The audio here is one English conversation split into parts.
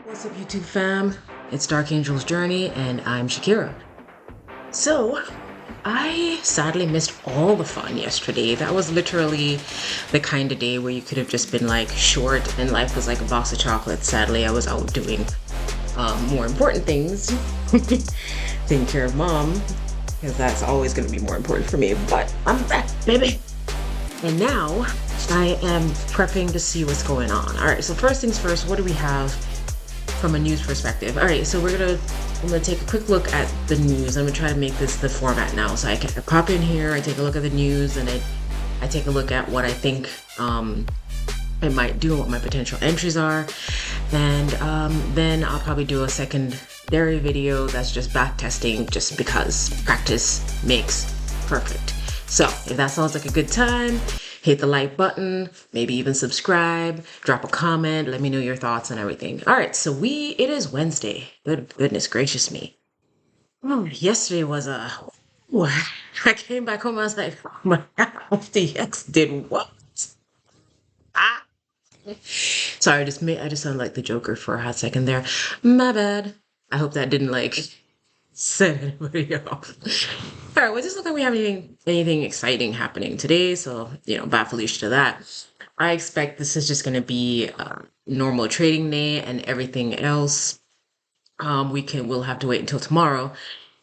What's up, YouTube fam? It's Dark Angel's Journey, and I'm Shakira. So, I sadly missed all the fun yesterday. That was literally the kind of day where you could have just been like short and life was like a box of chocolates. Sadly, I was out doing more important things, taking care of mom, because that's always going to be more important for me. But I'm back, baby. And now I am prepping to see what's going on. All right, so first things first, what do we have from a news perspective? All right, so I'm gonna take a quick look at the news. I'm gonna try to make this the format now. So I pop in here, I take a look at the news, and I take a look at what I think I might do and what my potential entries are. And then I'll probably do a secondary video that's just back testing, just because practice makes perfect. So if that sounds like a good time, hit the like button, maybe even subscribe, drop a comment, let me know your thoughts and everything. All right, so it is Wednesday. Goodness gracious me. Oh, yesterday was ooh, I came back home, I was like, oh my God, FTX did what? Ah. Sorry, I just sounded like the Joker for a hot second there. My bad. I hope that didn't like set anybody off. All right, well, it doesn't look like we have anything exciting happening today, so bad Felicia to that. I expect this is just going to be a normal trading day, and everything else we'll have to wait until tomorrow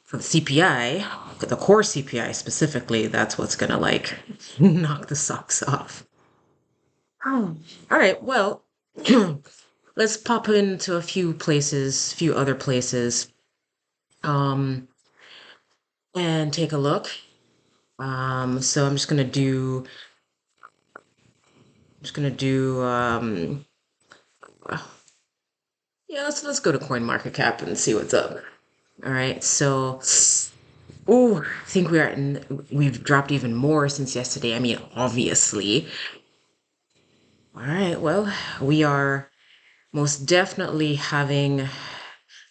for the CPI, the core CPI specifically. That's what's going to like knock the socks off. Oh, all right. Well, let's pop into a few other places, um, and take a look. So I'm just gonna do, yeah, let's go to CoinMarketCap and see what's up. All right. So, oh, I think we've dropped even more since yesterday. I mean, obviously. All right. Well, we are most definitely having.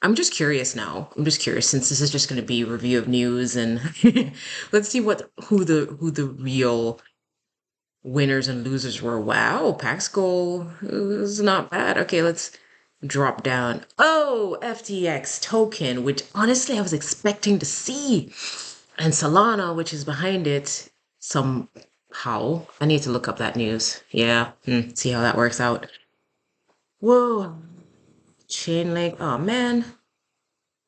I'm just curious now. I'm just curious since this is just going to be review of news, and let's see who the real winners and losers were. Wow, Pax goal is not bad. Okay, let's drop down. Oh, FTX token, which honestly I was expecting to see, and Solana, which is behind it somehow. I need to look up that news. Yeah, see how that works out. Whoa, Chainlink. Oh man.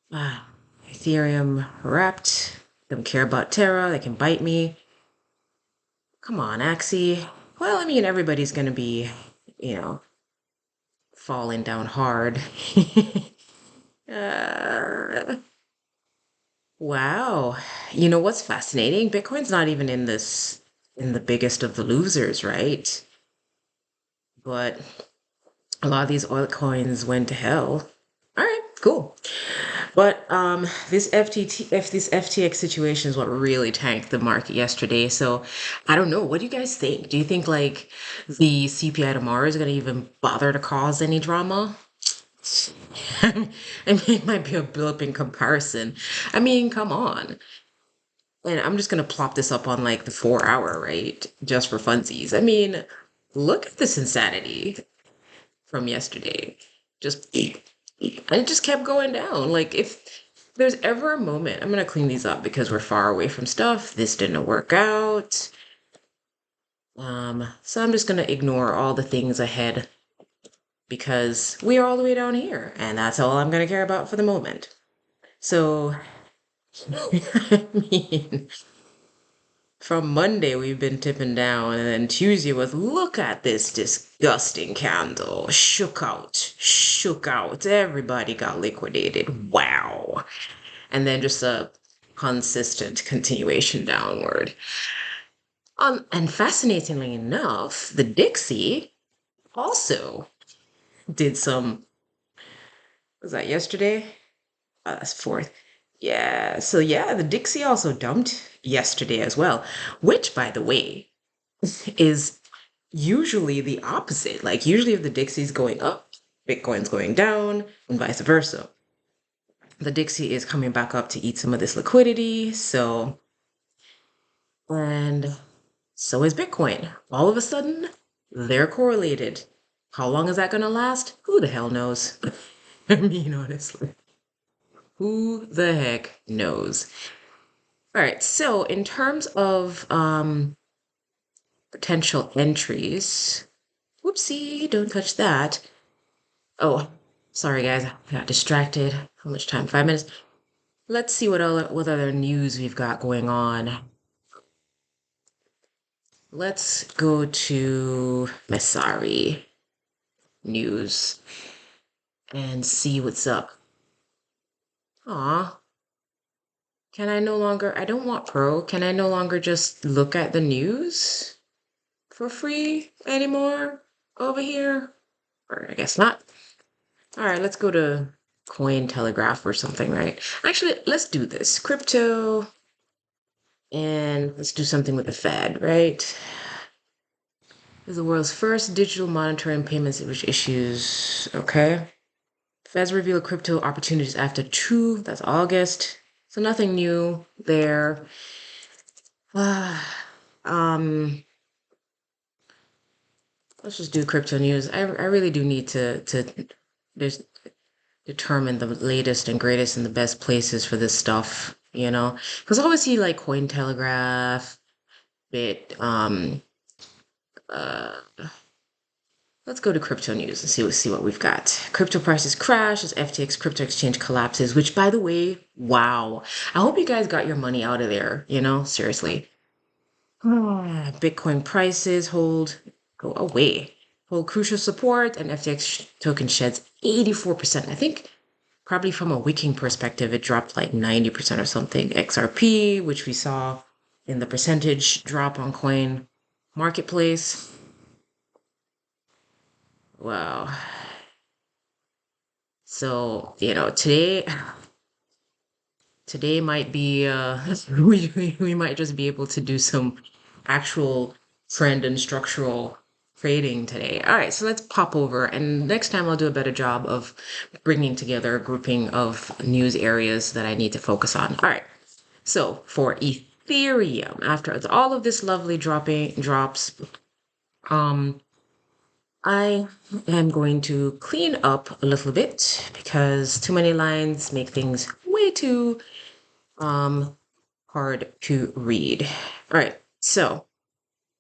Ah, Ethereum wrapped. Don't care about Terra. They can bite me. Come on, Axie. Well, I mean, everybody's gonna be, you know, falling down hard. uh, wow. You know what's fascinating? Bitcoin's not even in the biggest of the losers, right? But a lot of these altcoins went to hell. All right, cool. But this FTX situation is what really tanked the market yesterday. So I don't know. What do you guys think? Do you think like the CPI tomorrow is going to even bother to cause any drama? I mean, it might be a blip in comparison. I mean, come on. And I'm just going to plop this up on like the 4 hour, right? Just for funsies. I mean, look at this insanity from yesterday. Just and it just kept going down. Like if there's ever a moment, I'm gonna clean these up because we're far away from stuff. This didn't work out. So I'm just gonna ignore all the things ahead because we are all the way down here, and that's all I'm gonna care about for the moment. So I mean, from Monday we've been tipping down, and then Tuesday was look at this disgusting candle. Shook out. Everybody got liquidated. Wow. And then just a consistent continuation downward. And fascinatingly enough, the Dixie also did some. Was that yesterday? That's fourth. Yeah. So yeah, the Dixie also dumped yesterday as well, which, by the way, is usually the opposite. Like usually, if the Dixie's going up, Bitcoin's going down, and vice versa. The Dixie is coming back up to eat some of this liquidity. And so is Bitcoin. All of a sudden, they're correlated. How long is that going to last? Who the hell knows? I mean, honestly, who the heck knows? All right, so in terms of potential entries, whoopsie, don't touch that. Oh, sorry guys, I got distracted. How much time? 5 minutes. Let's see what other news we've got going on. Let's go to Messari news and see what's up. Aw, can I no longer, I don't want Pro. Can I no longer just look at the news for free anymore over here? Or I guess not. All right, let's go to Coin Telegraph or something, right? Actually, let's do this. Crypto, and let's do something with the Fed, right? This is the world's first digital monetary and payments which issues. Okay. Feds reveal crypto opportunities after that's August. So nothing new there. Um, let's just do crypto news. I really do need to there's determine the latest and greatest and the best places for this stuff, you know? Because I always see like Cointelegraph, Bit, uh, let's go to crypto news and see what we've got. Crypto prices crash as FTX crypto exchange collapses, which by the way, wow. I hope you guys got your money out of there, you know? Seriously. Bitcoin prices go away. Hold crucial support and FTX token sheds 84%. I think probably from a wicking perspective, it dropped like 90% or something. XRP, which we saw in the percentage drop on coin marketplace. Wow. So, you know, today might be we might just be able to do some actual trend and structural trading today. All right, so let's pop over, and next time I'll do a better job of bringing together a grouping of news areas that I need to focus on. All right, so for Ethereum, after all of this lovely drops, um I am going to clean up a little bit because too many lines make things way too hard to read. All right, so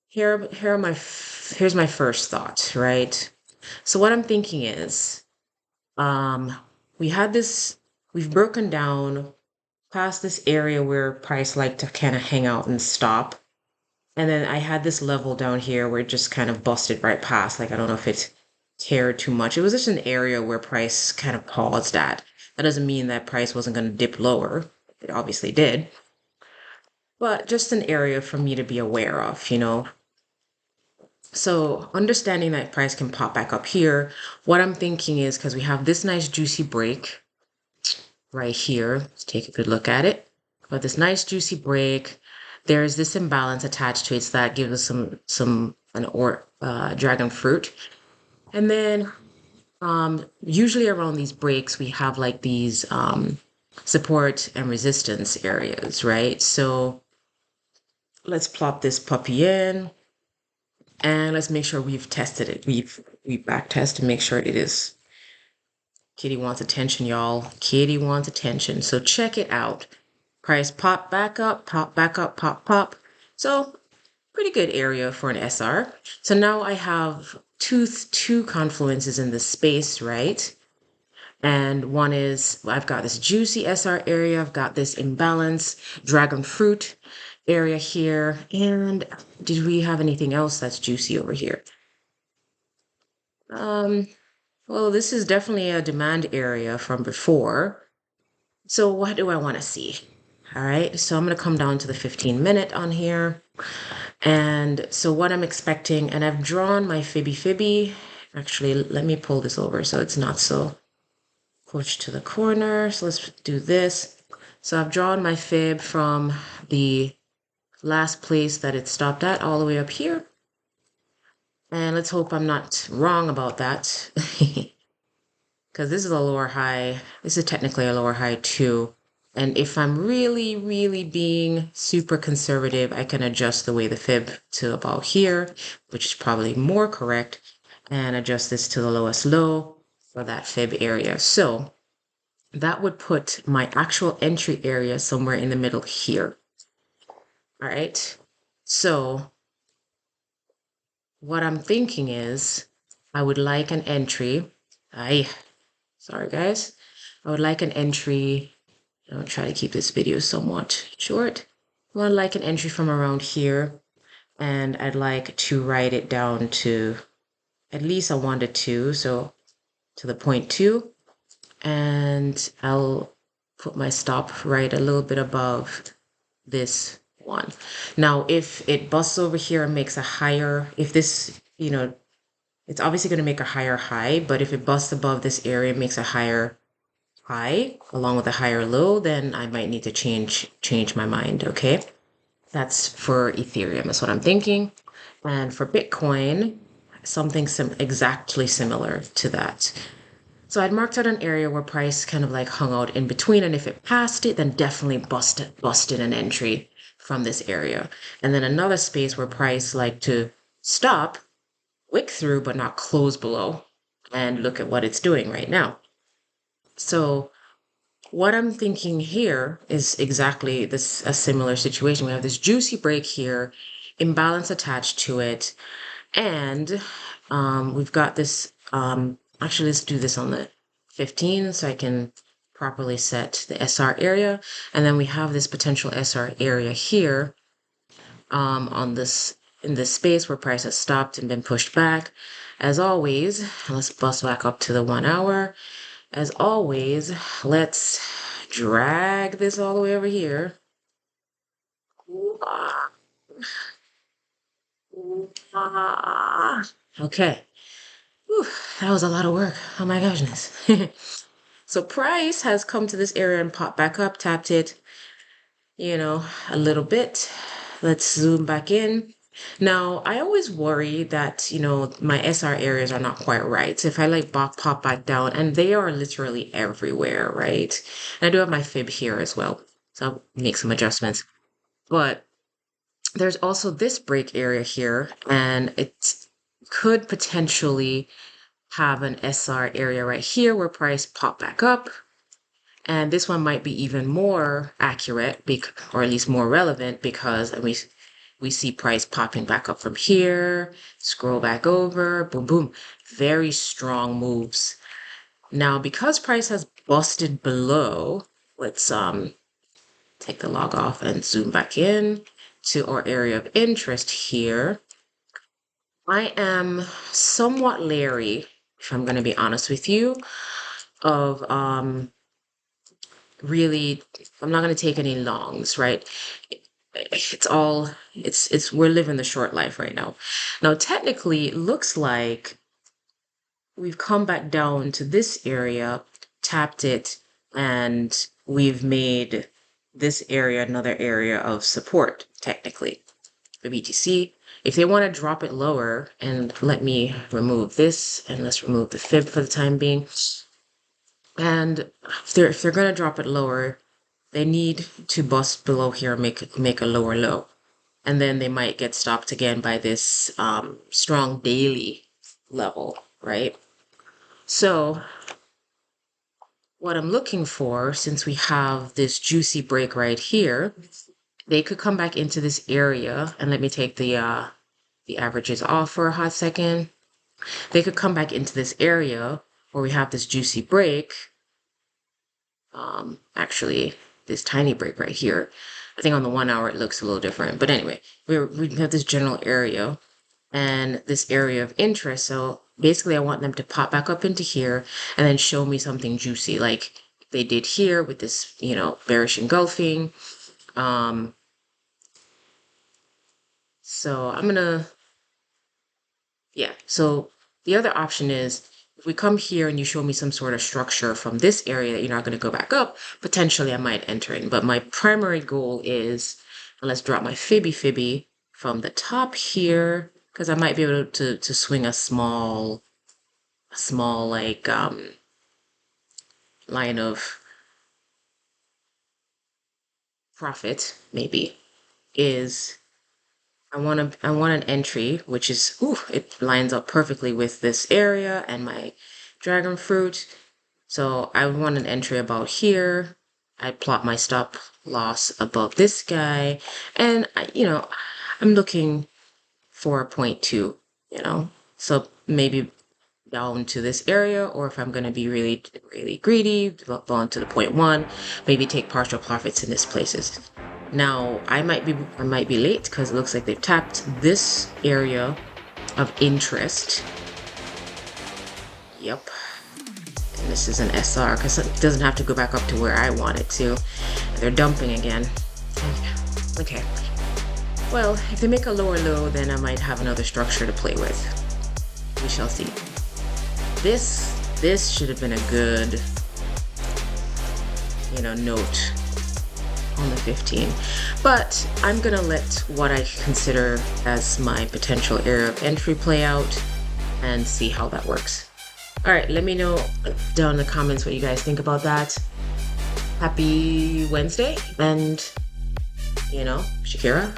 here's my first thought, right? So what I'm thinking is, um, we had this, we've broken down past this area where price like to kind of hang out and stop. And then I had this level down here where it just kind of busted right past. Like, I don't know if it cared too much. It was just an area where price kind of paused at. That doesn't mean that price wasn't going to dip lower. It obviously did. But just an area for me to be aware of, you know? So understanding that price can pop back up here, what I'm thinking is because we have this nice juicy break right here. Let's take a good look at it. But this nice juicy break, there's this imbalance attached to it, so that gives us dragon fruit. And then usually around these breaks, we have like these support and resistance areas, right? So let's plop this puppy in. And let's make sure we've tested it. We back test to make sure it is. Kitty wants attention, y'all. Kitty wants attention. So check it out. Price pop back up, pop back up, pop, pop. So pretty good area for an SR. So now I have two confluences in this space, right? And one is, I've got this juicy SR area. I've got this imbalance dragon fruit area here. And did we have anything else that's juicy over here? Well, this is definitely a demand area from before. So what do I want to see? All right, so I'm going to come down to the 15-minute on here. And so what I'm expecting, and I've drawn my fibby. Actually, let me pull this over so it's not so pushed to the corner. So let's do this. So I've drawn my fib from the last place that it stopped at all the way up here. And let's hope I'm not wrong about that. Because this is a lower high. This is technically a lower high too. And if I'm really, really being super conservative, I can adjust the way the fib to about here, which is probably more correct, and adjust this to the lowest low. for that fib area. So that would put my actual entry area somewhere in the middle here. All right. So what I'm thinking is I would like an entry. Sorry guys. I would like an entry. I'll try to keep this video somewhat short. I would like an entry from around here, and I'd like to write it down to at least a 1 to 2, so to the point 2, and I'll put my stop right a little bit above this one. Now, if it busts over here and makes a higher, if this, it's obviously going to make a higher high, but if it busts above this area and makes a higher high along with a higher low, then I might need to change my mind, okay? That's for Ethereum, that's what I'm thinking. And for Bitcoin, something exactly similar to that. So I'd marked out an area where price kind of like hung out in between, and if it passed it, then definitely busted an entry from this area. And then another space where price like to stop, wick through, but not close below. And look at what it's doing right now. So what I'm thinking here is exactly this, a similar situation. We have this juicy break here, imbalance attached to it, and we've got this, actually let's do this on the 15 so I can properly set the SR area. And then we have this potential SR area here on this, in this space where price has stopped and been pushed back. As always, let's bust back up to the 1 hour. As always, let's drag this all the way over here. Okay. Whew, that was a lot of work. Oh my goodness. So price has come to this area and popped back up, tapped it, a little bit. Let's zoom back in. Now, I always worry that, my SR areas are not quite right. So if I like pop back down, and they are literally everywhere, right? And I do have my fib here as well. So I'll make some adjustments. But there's also this break area here, and it could potentially have an SR area right here where price pop back up. And this one might be even more accurate, or at least more relevant, because we see price popping back up from here, scroll back over, boom, boom. Very strong moves. Now, because price has busted below, let's take the log off and zoom back in to our area of interest here. I am somewhat leery, if I'm going to be honest with you, of really, I'm not going to take any longs, right? We're living the short life right now. Now, technically, it looks like we've come back down to this area, tapped it, and we've made this area another area of support, technically, for BTC. If they want to drop it lower, and let me remove this, and let's remove the fib for the time being. And if they're going to drop it lower, they need to bust below here and make a lower low. And then they might get stopped again by this strong daily level, right? So what I'm looking for, since we have this juicy break right here, they could come back into this area, and let me take the averages off for a hot second. They could come back into this area where we have this juicy break. Actually, this tiny break right here. I think on the 1 hour it looks a little different, but anyway, we have this general area and this area of interest. So basically, I want them to pop back up into here and then show me something juicy, like they did here with this, bearish engulfing. So I'm gonna, yeah. So the other option is, if we come here and you show me some sort of structure from this area that you're not going to go back up, potentially I might enter in. But my primary goal is, and let's drop my fibby from the top here, because I might be able to swing a small like line of profit, maybe, is I want an entry which is, it lines up perfectly with this area and my dragon fruit. So I would want an entry about here. I plot my stop loss above this guy. And, I'm looking for a 0.2, so maybe down to this area, or if I'm going to be really, really greedy, down to the 0.1, maybe take partial profits in these places. Now, I might be late because it looks like they've tapped this area of interest. Yep. And this is an SR because it doesn't have to go back up to where I want it to. They're dumping again. Okay. Well, if they make a lower low, then I might have another structure to play with. We shall see. This should have been a good, note on the 15. But I'm gonna let what I consider as my potential area of entry play out and see how that works. All right, let me know down in the comments what you guys think about that. Happy Wednesday, and Shakira,